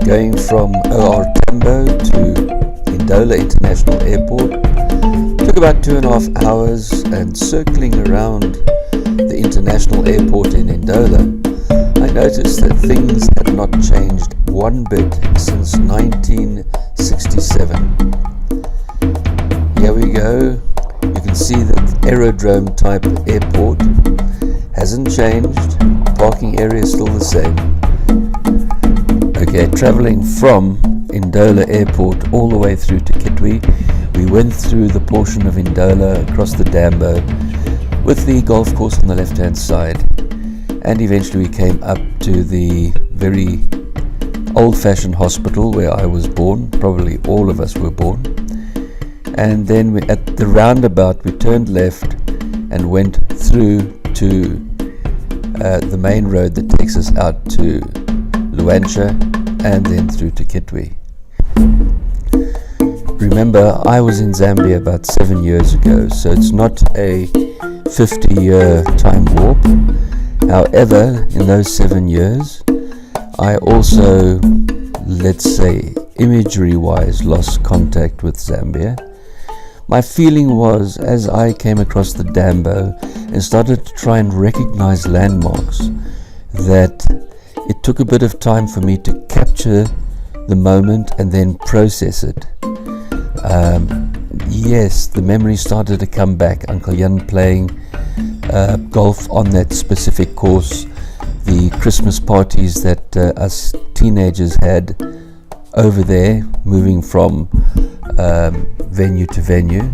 going from OR Tambo to Ndola International Airport. Took about 2.5 hours, and circling around the international airport in Ndola, I noticed that things had not changed one bit since 1967. Here we go. You can see that the aerodrome type airport hasn't changed. Parking area is still the same. Okay, traveling from Ndola Airport all the way through to Kitwe, we went through the portion of Ndola across the Dambo with the golf course on the left hand side, and eventually we came up to the very old-fashioned hospital where I was born. Probably all of us were born. And then at the roundabout we turned left and went through to the main road that takes us out to Luancha and then through to Kitwe. Remember, I was in Zambia about 7 years ago, so it's not a 50-year time warp. However, in those 7 years, I also, let's say, imagery-wise, lost contact with Zambia. My feeling was, as I came across the Dambo and started to try and recognize landmarks, that it took a bit of time for me to capture the moment and then process it. Yes, the memory started to come back. Uncle Jan playing golf on that specific course, the Christmas parties that us teenagers had over there, moving from venue to venue.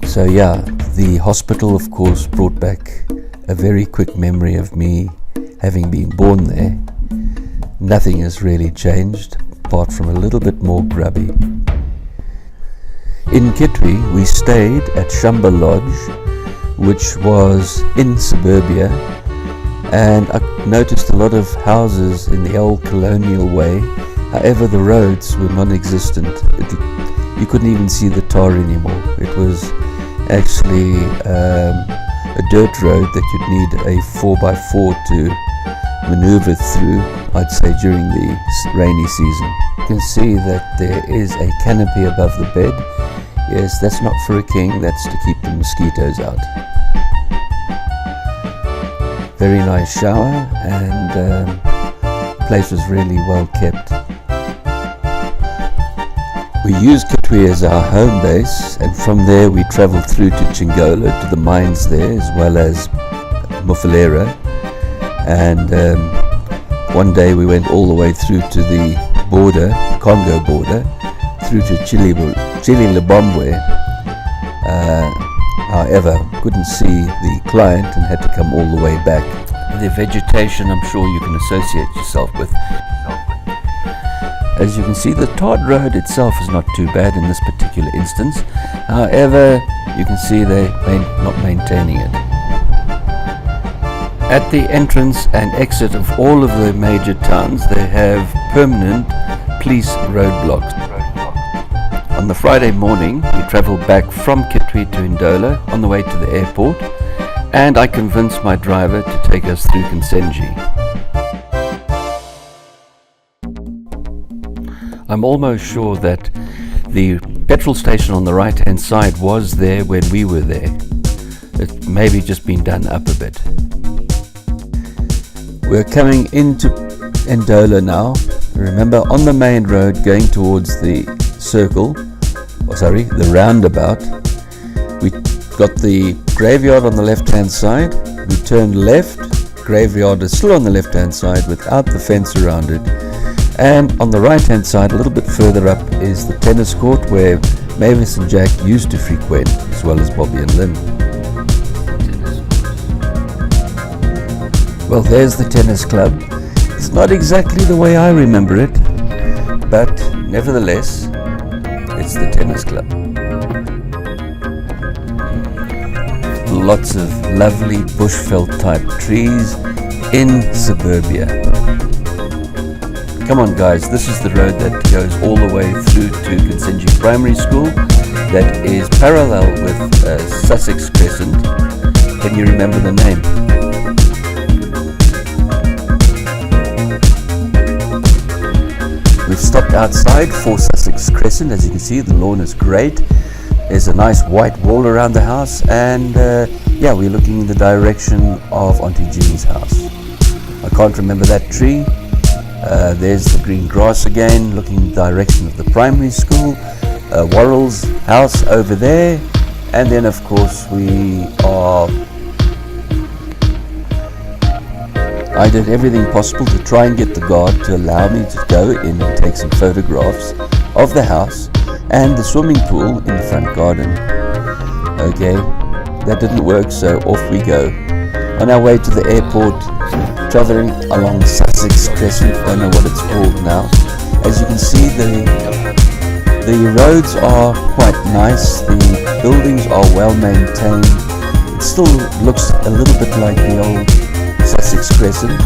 So yeah, the hospital of course brought back a very quick memory of me having been born there. Nothing has really changed apart from a little bit more grubby. In Kitwe we stayed at Shamba Lodge, which was in suburbia, and I noticed a lot of houses in the old colonial way. However, the roads were non-existent. You couldn't even see the tar anymore. It was actually a dirt road that you'd need a 4x4 to maneuver through, I'd say, during the rainy season. You can see that there is a canopy above the bed. Yes, that's not for a king, that's to keep the mosquitoes out. Very nice shower, and the place was really well kept. We used Kitwe as our home base, and from there we travelled through to Chingola, to the mines there, as well as Mufulira. And one day we went all the way through to the border, Congo border, through to Chile Lebombe. However, couldn't see the client and had to come all the way back. The vegetation, I'm sure you can associate yourself with. As you can see, the tarred road itself is not too bad in this particular instance. However, you can see they're not maintaining it. At the entrance and exit of all of the major towns, they have permanent police roadblocks. On the Friday morning, we travelled back from Kitwe to Ndola on the way to the airport, and I convinced my driver to take us through Kinsenji. I'm almost sure that the petrol station on the right hand side was there when we were there. It maybe just been done up a bit. We're coming into Ndola now. Remember, on the main road going towards the the roundabout, we got the graveyard on the left hand side. We turned left. Graveyard is still on the left hand side without the fence around it. And on the right hand side, a little bit further up, is the tennis court where Mavis and Jack used to frequent, as well as Bobby and Lynn. Well, there's the tennis club. It's not exactly the way I remember it, but nevertheless, it's the tennis club. Lots of lovely bushveld type trees in suburbia. Come on guys, this is the road that goes all the way through to Kinsenji Primary School, that is parallel with Sussex Crescent. Can you remember the name? stopped outside for Sussex Crescent. As you can see, the lawn is great. There's a nice white wall around the house, and yeah, we're looking in the direction of Auntie Jean's house. I can't remember that tree. There's the green grass again, looking in the direction of the primary school. Worrell's house over there, and then of course I did everything possible to try and get the guard to allow me to go in and take some photographs of the house and the swimming pool in the front garden. Okay, that didn't work, so off we go. On our way to the airport, traveling along Sussex Crescent, don't know what it's called now. As you can see, the roads are quite nice, the buildings are well maintained. It still looks a little bit like the old Sussex Crescent.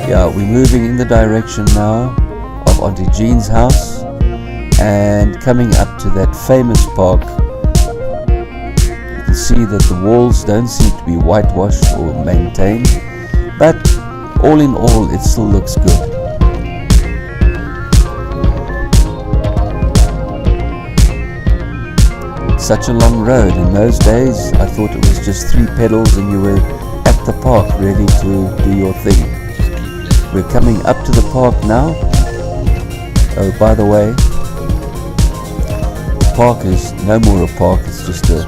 Yeah, we're moving in the direction now of Auntie Jean's house and coming up to that famous park. You can see that the walls don't seem to be whitewashed or maintained, but all in all it still looks good. Such a long road. In those days I thought it was just 3 pedals and you were at the park ready to do your thing. We're coming up to the park now. Oh, by the way, the park is no more a park, it's just an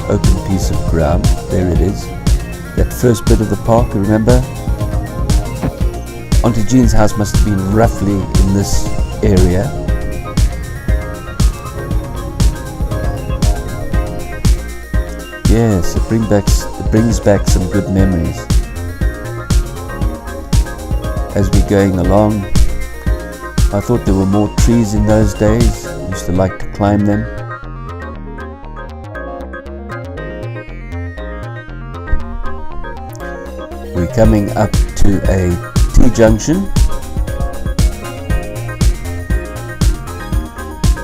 open piece of ground. There it is. That first bit of the park, remember? Auntie Jean's house must have been roughly in this area. Yes, it brings back some good memories. As we're going along, I thought there were more trees in those days. I used to like to climb them. We're coming up to a T-junction.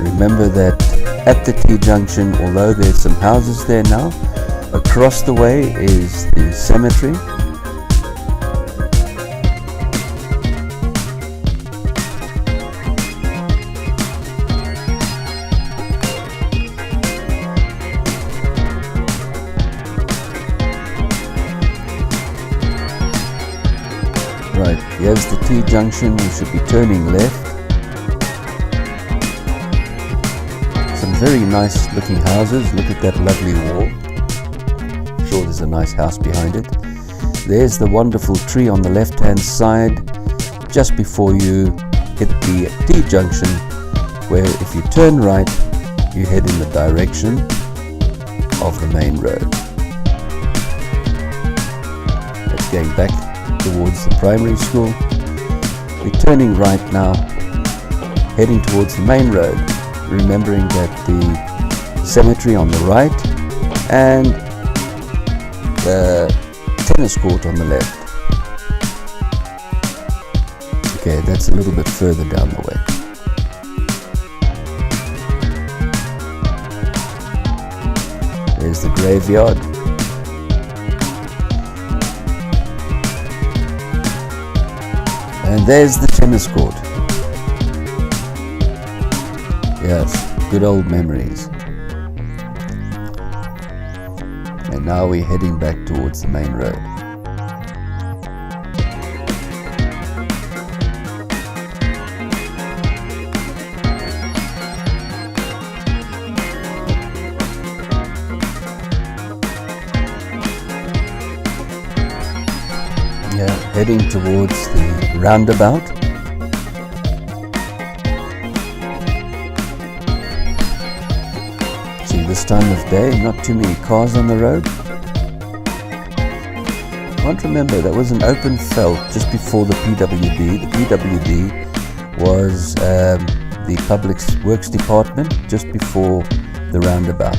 Remember that at the T-junction, although there's some houses there now, across the way is the cemetery. Right, here's the T-junction. We should be turning left. Some very nice looking houses. Look at that lovely wall. Sure, there's a nice house behind it. There's the wonderful tree on the left hand side just before you hit the T-junction, where if you turn right you head in the direction of the main road. It's going back towards the primary school. We're turning right now, heading towards the main road, remembering that the cemetery on the right and the tennis court on the left. Okay, that's a little bit further down the way. There's the graveyard. And there's the tennis court. Yes, good old memories. And now we're heading back towards the main road. Yeah, heading towards the roundabout. See, this time of day, not too many cars on the road. Can't remember, that was an open felt just before the PWD. The PWD was the Public Works Department just before the roundabout.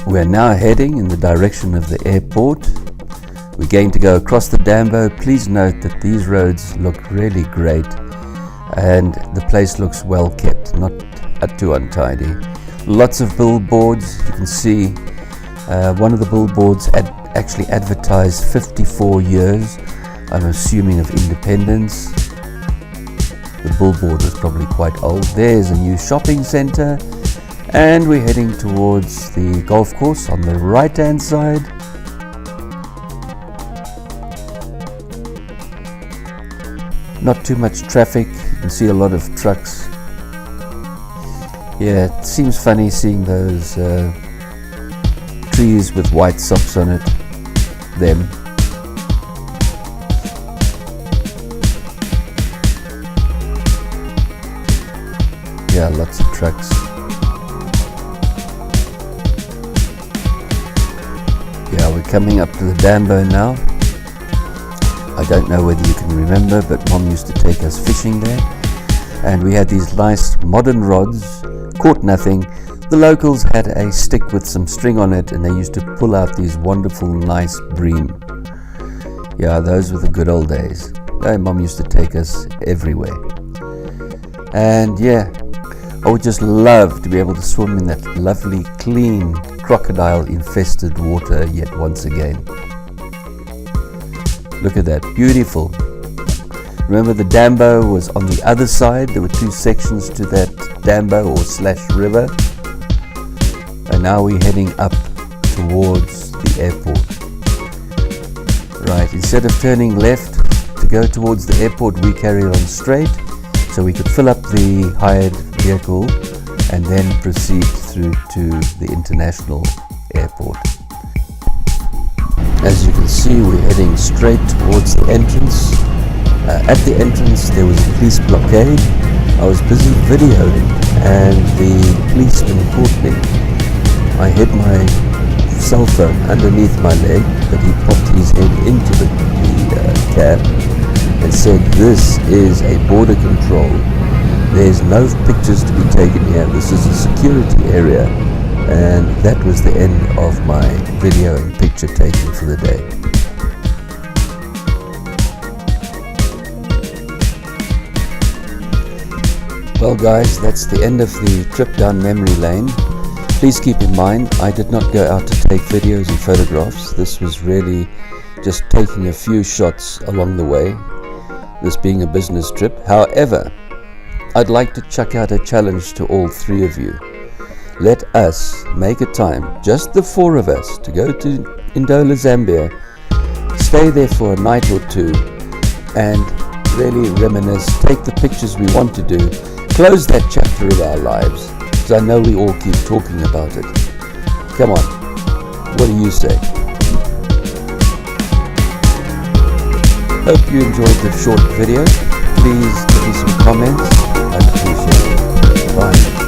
We're now heading in the direction of the airport. We're going to go across the Dambo. Please note that these roads look really great. and the place looks well kept, not too untidy. Lots of billboards. You can see one of the billboards actually advertised 54 years, I'm assuming, of independence. The billboard was probably quite old. There's a new shopping centre, and we're heading towards the golf course on the right hand side. Not too much traffic. You can see a lot of trucks. Yeah, it seems funny seeing those trees with white socks on it. Them. Yeah, lots of trucks. Yeah, we're coming up to the Dambo now. I don't know whether you can remember, but Mom used to take us fishing there, and we had these nice modern rods. Caught nothing. The locals had a stick with some string on it, and they used to pull out these wonderful nice bream. Yeah, those were the good old days. Mom used to take us everywhere. And yeah, I would just love to be able to swim in that lovely, clean, crocodile-infested water yet once again. Look at that, beautiful. Remember, the Dambo was on the other side. There were two sections to that Dambo or / river. And now we're heading up towards the airport. Right, instead of turning left to go towards the airport, we carried on straight so we could fill up the hired vehicle and then proceed through to the international airport. As you can see, we're heading straight towards the entrance. At the entrance there was a police blockade. I was busy videoing and the policeman caught me. I hid my cell phone underneath my leg, but he popped his head into the cab and said, "This is a border control. There's no pictures to be taken here. This is a security area." And that was the end of my video and picture taking for the day. Well guys, that's the end of the trip down memory lane. Please keep in mind, I did not go out to take videos and photographs. This was really just taking a few shots along the way, this being a business trip. However, I'd like to chuck out a challenge to all three of you. Let us make a time, just the four of us, to go to Ndola, Zambia, stay there for a night or two, and really reminisce, take the pictures we want to do, close that chapter of our lives, because I know we all keep talking about it. Come on, what do you say? Hope you enjoyed the short video. Please give me some comments. I'd appreciate it. Bye.